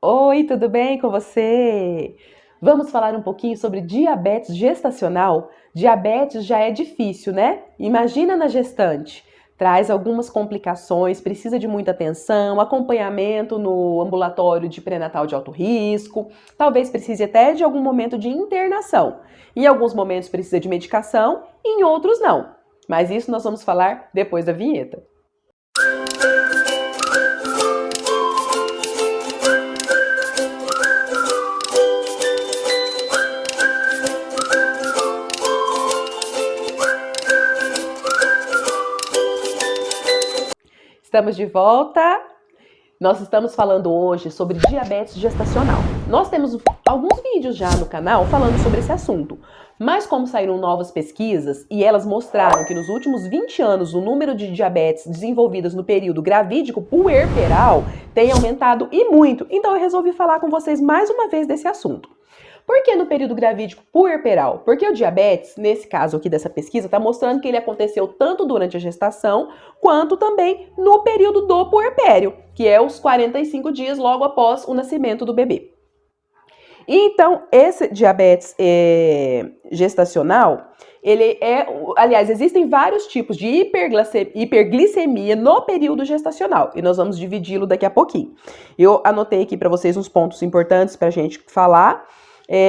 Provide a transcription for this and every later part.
Oi, tudo bem com você? Vamos falar um pouquinho sobre diabetes gestacional? Diabetes já é difícil, né? Imagina na gestante. Traz algumas complicações, precisa de muita atenção, acompanhamento no ambulatório de pré-natal de alto risco, talvez precise até de algum momento de internação. Em alguns momentos precisa de medicação, em outros não. Mas isso nós vamos falar depois da vinheta. Estamos de volta. Nós estamos falando hoje sobre diabetes gestacional. Nós temos alguns vídeos já no canal falando sobre esse assunto, mas como saíram novas pesquisas e elas mostraram que nos últimos 20 anos o número de diabetes desenvolvidas no período gravídico puerperal tem aumentado e muito, então eu resolvi falar com vocês mais uma vez desse assunto. Por que no período gravídico puerperal? Porque o diabetes, nesse caso aqui dessa pesquisa, está mostrando que ele aconteceu tanto durante a gestação, quanto também no período do puerpério, que é os 45 dias logo após o nascimento do bebê. Então, esse diabetes gestacional, aliás, existem vários tipos de hiperglicemia no período gestacional, e nós vamos dividi-lo daqui a pouquinho. Eu anotei aqui para vocês uns pontos importantes para a gente falar.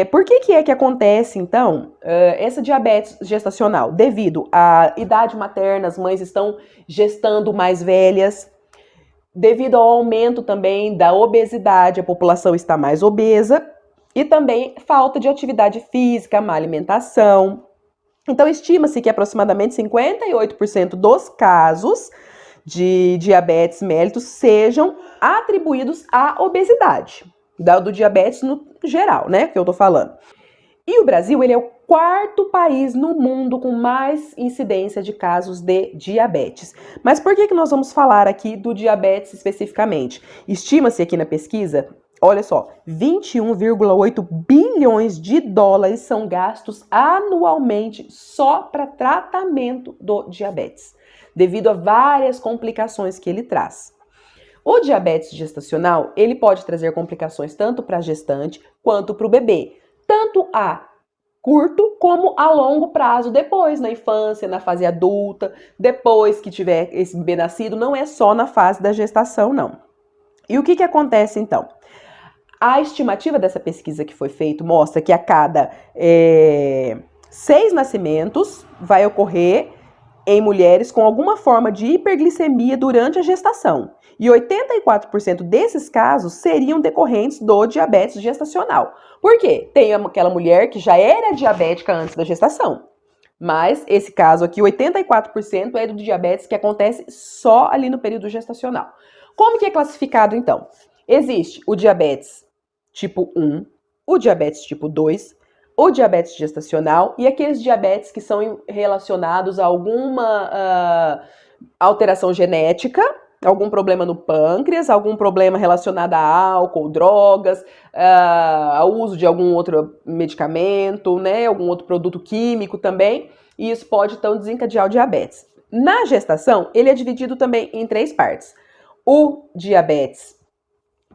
Por que é que acontece, então, essa diabetes gestacional? Devido à idade materna, as mães estão gestando mais velhas, devido ao aumento também da obesidade, a população está mais obesa, e também falta de atividade física, má alimentação. Então, estima-se que aproximadamente 58% dos casos de diabetes mellitus sejam atribuídos à obesidade. Do diabetes no geral, né, que eu tô falando. E o Brasil, ele é o quarto país no mundo com mais incidência de casos de diabetes. Mas por que nós vamos falar aqui do diabetes especificamente? Estima-se aqui na pesquisa, olha só, 21,8 bilhões de dólares são gastos anualmente só para tratamento do diabetes, devido a várias complicações que ele traz. O diabetes gestacional, ele pode trazer complicações tanto para a gestante quanto para o bebê, tanto a curto como a longo prazo, depois na infância, na fase adulta, depois que tiver esse bebê nascido, não é só na fase da gestação, não. E o que acontece então? A estimativa dessa pesquisa que foi feita mostra que a cada 6 nascimentos vai ocorrer em mulheres com alguma forma de hiperglicemia durante a gestação. E 84% desses casos seriam decorrentes do diabetes gestacional. Por quê? Tem aquela mulher que já era diabética antes da gestação. Mas esse caso aqui, 84% é do diabetes que acontece só ali no período gestacional. Como que é classificado então? Existe o diabetes tipo 1, o diabetes tipo 2, o diabetes gestacional e aqueles diabetes que são relacionados a alguma alteração genética, algum problema no pâncreas, algum problema relacionado a álcool, drogas, ao uso de algum outro medicamento, né, algum outro produto químico também, e isso pode então desencadear o diabetes. Na gestação, ele é dividido também em 3 partes. O diabetes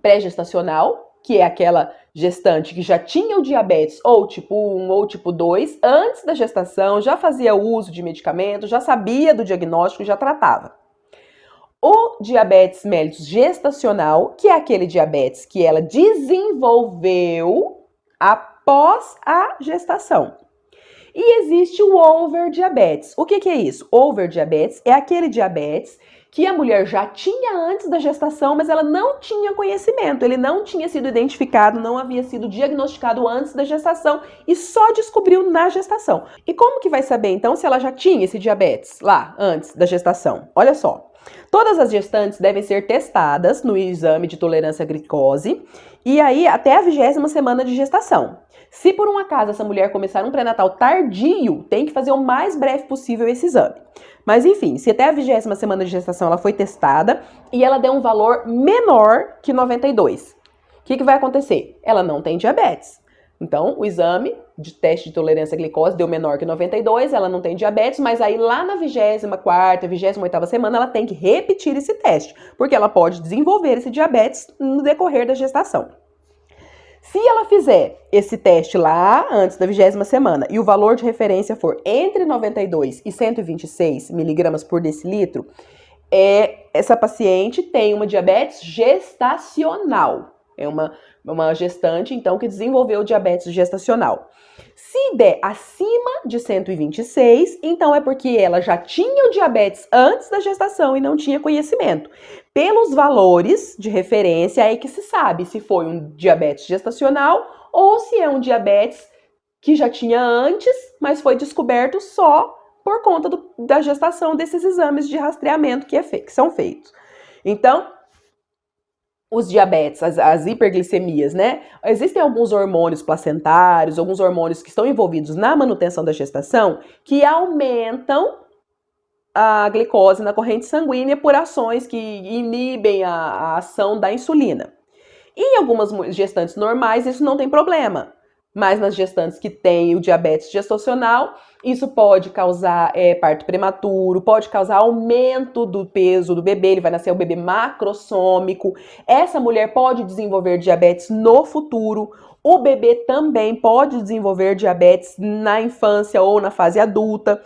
pré-gestacional, que é aquela gestante que já tinha o diabetes ou tipo 1 ou tipo 2 antes da gestação, já fazia uso de medicamento, já sabia do diagnóstico, já tratava. O diabetes mellitus gestacional, que é aquele diabetes que ela desenvolveu após a gestação. E existe o overdiabetes. O que é isso? Overdiabetes é aquele diabetes que a mulher já tinha antes da gestação, mas ela não tinha conhecimento, ele não tinha sido identificado, não havia sido diagnosticado antes da gestação e só descobriu na gestação. E como que vai saber então se ela já tinha esse diabetes lá antes da gestação? Olha só, todas as gestantes devem ser testadas no exame de tolerância à glicose e aí até a 20ª semana de gestação. Se por um acaso essa mulher começar um pré-natal tardio, tem que fazer o mais breve possível esse exame. Mas enfim, se até a 20ª semana de gestação ela foi testada e ela deu um valor menor que 92, o que vai acontecer? Ela não tem diabetes. Então, o exame de teste de tolerância à glicose deu menor que 92, ela não tem diabetes, mas aí lá na 24ª, 28ª semana, ela tem que repetir esse teste, porque ela pode desenvolver esse diabetes no decorrer da gestação. Se ela fizer esse teste lá antes da 20ª semana e o valor de referência for entre 92 e 126 miligramas por decilitro, essa paciente tem uma diabetes gestacional. É uma gestante, então, que desenvolveu diabetes gestacional. Se der acima de 126, então é porque ela já tinha o diabetes antes da gestação e não tinha conhecimento. Pelos valores de referência é que se sabe se foi um diabetes gestacional ou se é um diabetes que já tinha antes, mas foi descoberto só por conta da gestação desses exames de rastreamento que são feitos. Então, os diabetes, as hiperglicemias, né? Existem alguns hormônios placentários, alguns hormônios que estão envolvidos na manutenção da gestação que aumentam a glicose na corrente sanguínea por ações que inibem a ação da insulina. Em algumas gestantes normais, isso não tem problema. Mas nas gestantes que têm o diabetes gestacional, isso pode causar parto prematuro, pode causar aumento do peso do bebê, ele vai nascer um bebê macrossômico. Essa mulher pode desenvolver diabetes no futuro. O bebê também pode desenvolver diabetes na infância ou na fase adulta.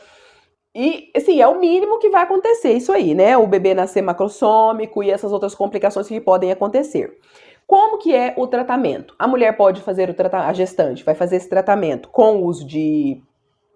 E, assim, é o mínimo que vai acontecer isso aí, né? O bebê nascer macrossômico e essas outras complicações que podem acontecer. Como que é o tratamento? A mulher pode fazer a gestante vai fazer esse tratamento com o uso de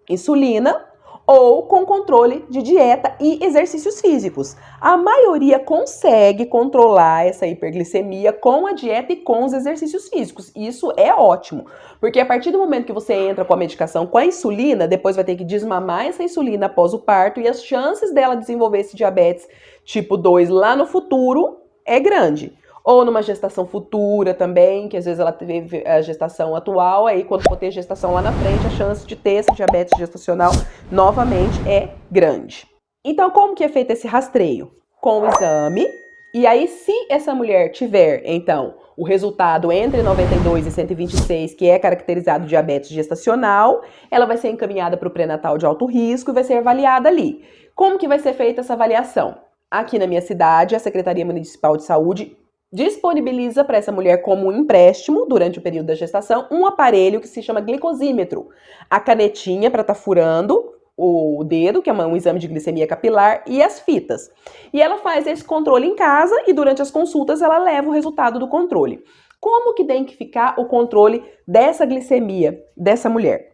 insulina ou com controle de dieta e exercícios físicos. A maioria consegue controlar essa hiperglicemia com a dieta e com os exercícios físicos. Isso é ótimo, porque a partir do momento que você entra com a medicação com a insulina, depois vai ter que desmamar essa insulina após o parto e as chances dela desenvolver esse diabetes tipo 2 lá no futuro é grande. Ou numa gestação futura também, que às vezes ela teve a gestação atual, aí quando for ter gestação lá na frente, a chance de ter esse diabetes gestacional novamente é grande. Então, como que é feito esse rastreio? Com o exame, e aí se essa mulher tiver, então, o resultado entre 92 e 126, que é caracterizado diabetes gestacional, ela vai ser encaminhada para o pré-natal de alto risco e vai ser avaliada ali. Como que vai ser feita essa avaliação? Aqui na minha cidade, a Secretaria Municipal de Saúde disponibiliza para essa mulher como um empréstimo, durante o período da gestação, um aparelho que se chama glicosímetro. A canetinha para estar furando o dedo, que é um exame de glicemia capilar, e as fitas. E ela faz esse controle em casa e durante as consultas ela leva o resultado do controle. Como que tem que ficar o controle dessa glicemia dessa mulher?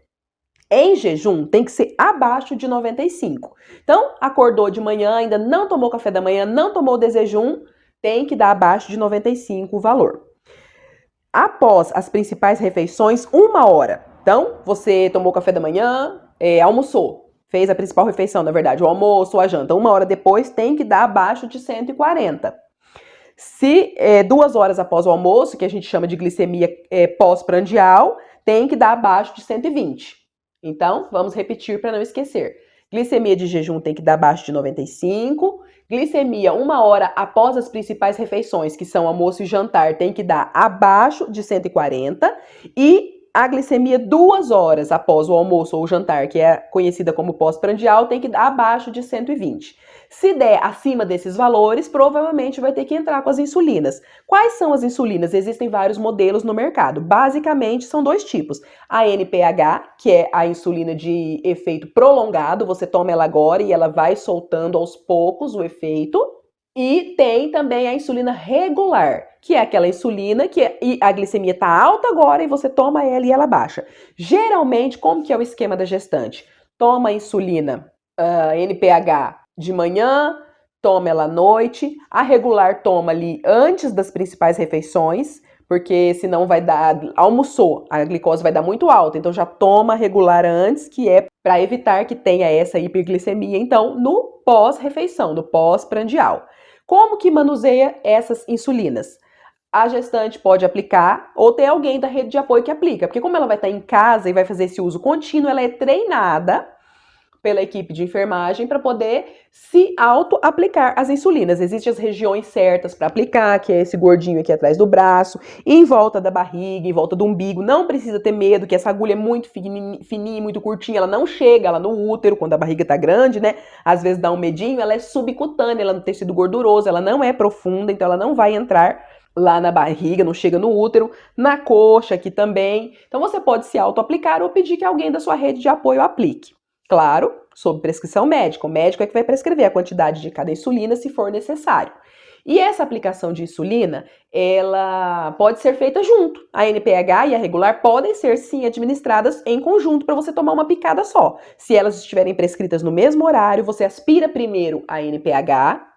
Em jejum tem que ser abaixo de 95. Então, acordou de manhã, ainda não tomou café da manhã, não tomou desjejum, tem que dar abaixo de 95 o valor. Após as principais refeições, 1 hora. Então, você tomou café da manhã, almoçou, fez a principal refeição, na verdade, o almoço, a janta. 1 hora depois, tem que dar abaixo de 140. Se 2 horas após o almoço, que a gente chama de glicemia pós-prandial, tem que dar abaixo de 120. Então, vamos repetir para não esquecer. Glicemia de jejum tem que dar abaixo de 95. Glicemia 1 hora após as principais refeições, que são almoço e jantar, tem que dar abaixo de 140. E a glicemia 2 horas após o almoço ou o jantar, que é conhecida como pós-prandial, tem que dar abaixo de 120. Se der acima desses valores, provavelmente vai ter que entrar com as insulinas. Quais são as insulinas? Existem vários modelos no mercado. Basicamente, são 2 tipos. A NPH, que é a insulina de efeito prolongado, você toma ela agora e ela vai soltando aos poucos o efeito. E tem também a insulina regular, que é aquela insulina que a glicemia está alta agora e você toma ela e ela baixa. Geralmente, como que é o esquema da gestante? Toma a insulina NPH de manhã, toma ela à noite. A regular toma ali antes das principais refeições, porque senão vai dar, almoçou, a glicose vai dar muito alta, então já toma a regular antes, que é para evitar que tenha essa hiperglicemia, então, no pós-refeição, no pós-prandial. Como que manuseia essas insulinas? A gestante pode aplicar ou ter alguém da rede de apoio que aplica, porque como ela vai estar em casa e vai fazer esse uso contínuo, ela é treinada pela equipe de enfermagem para poder se auto-aplicar as insulinas. Existem as regiões certas para aplicar, que é esse gordinho aqui atrás do braço, em volta da barriga, em volta do umbigo. Não precisa ter medo, que essa agulha é muito fininha, muito curtinha, ela não chega lá no útero, quando a barriga tá grande, né? Às vezes dá um medinho, ela é subcutânea, ela é no tecido gorduroso, ela não é profunda, então ela não vai entrar lá na barriga, não chega no útero, na coxa aqui também. Então você pode se auto-aplicar ou pedir que alguém da sua rede de apoio aplique. Claro, sob prescrição médica. O médico é que vai prescrever a quantidade de cada insulina se for necessário. E essa aplicação de insulina, ela pode ser feita junto. A NPH e a regular podem ser sim administradas em conjunto para você tomar uma picada só. Se elas estiverem prescritas no mesmo horário, você aspira primeiro a NPH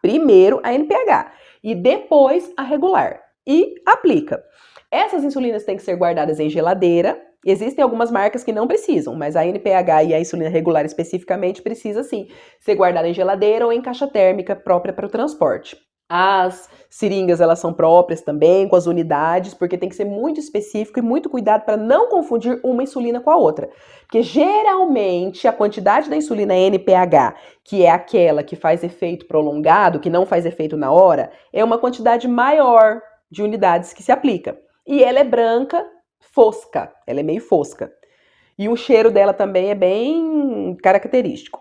e depois a regular e aplica. Essas insulinas têm que ser guardadas em geladeira. Existem algumas marcas que não precisam, mas a NPH e a insulina regular especificamente precisa sim ser guardada em geladeira ou em caixa térmica própria para o transporte. As seringas, elas são próprias também, com as unidades, porque tem que ser muito específico e muito cuidado para não confundir uma insulina com a outra. Porque geralmente a quantidade da insulina NPH, que é aquela que faz efeito prolongado, que não faz efeito na hora, é uma quantidade maior de unidades que se aplica. E ela é branca, fosca, ela é meio fosca. E o cheiro dela também é bem característico.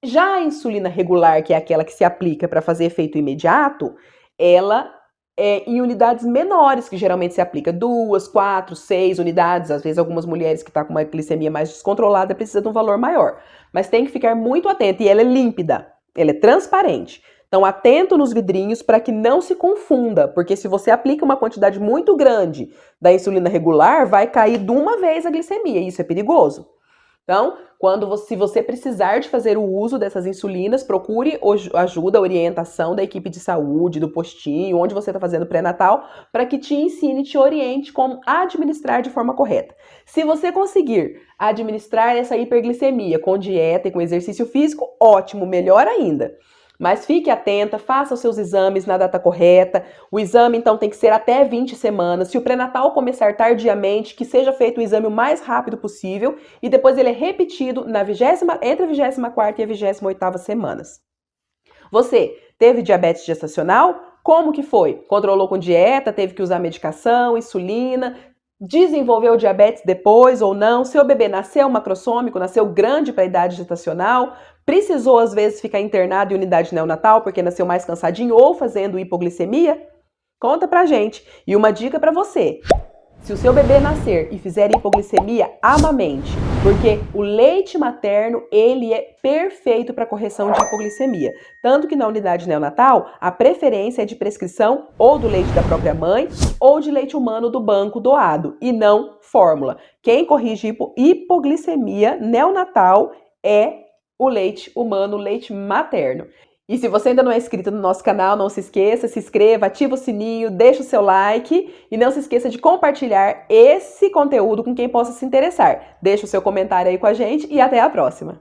Já a insulina regular, que é aquela que se aplica para fazer efeito imediato, ela é em unidades menores, que geralmente se aplica 2, 4, 6 unidades. Às vezes algumas mulheres que estão com uma glicemia mais descontrolada precisam de um valor maior. Mas tem que ficar muito atento, e ela é límpida, ela é transparente. Então, atento nos vidrinhos para que não se confunda, porque se você aplica uma quantidade muito grande da insulina regular, vai cair de uma vez a glicemia, e isso é perigoso. Então, se você precisar de fazer o uso dessas insulinas, procure ajuda, orientação da equipe de saúde, do postinho, onde você está fazendo pré-natal, para que te ensine, te oriente como administrar de forma correta. Se você conseguir administrar essa hiperglicemia com dieta e com exercício físico, ótimo, melhor ainda. Mas fique atenta, faça os seus exames na data correta. O exame, então, tem que ser até 20 semanas. Se o pré-natal começar tardiamente, que seja feito o exame o mais rápido possível e depois ele é repetido entre a 24ª e a 28ª semanas. Você teve diabetes gestacional? Como que foi? Controlou com dieta? Teve que usar medicação, insulina? Desenvolveu diabetes depois ou não? Seu bebê nasceu macrossômico, nasceu grande para a idade gestacional? Precisou, às vezes, ficar internado em unidade neonatal porque nasceu mais cansadinho ou fazendo hipoglicemia? Conta pra gente. E uma dica para você. Se o seu bebê nascer e fizer hipoglicemia, amamente, porque o leite materno, ele é perfeito para correção de hipoglicemia. Tanto que na unidade neonatal, a preferência é de prescrição ou do leite da própria mãe ou de leite humano do banco doado, e não fórmula. Quem corrige hipoglicemia neonatal é o leite humano, o leite materno. E se você ainda não é inscrito no nosso canal, não se esqueça, se inscreva, ativa o sininho, deixa o seu like e não se esqueça de compartilhar esse conteúdo com quem possa se interessar. Deixa o seu comentário aí com a gente e até a próxima!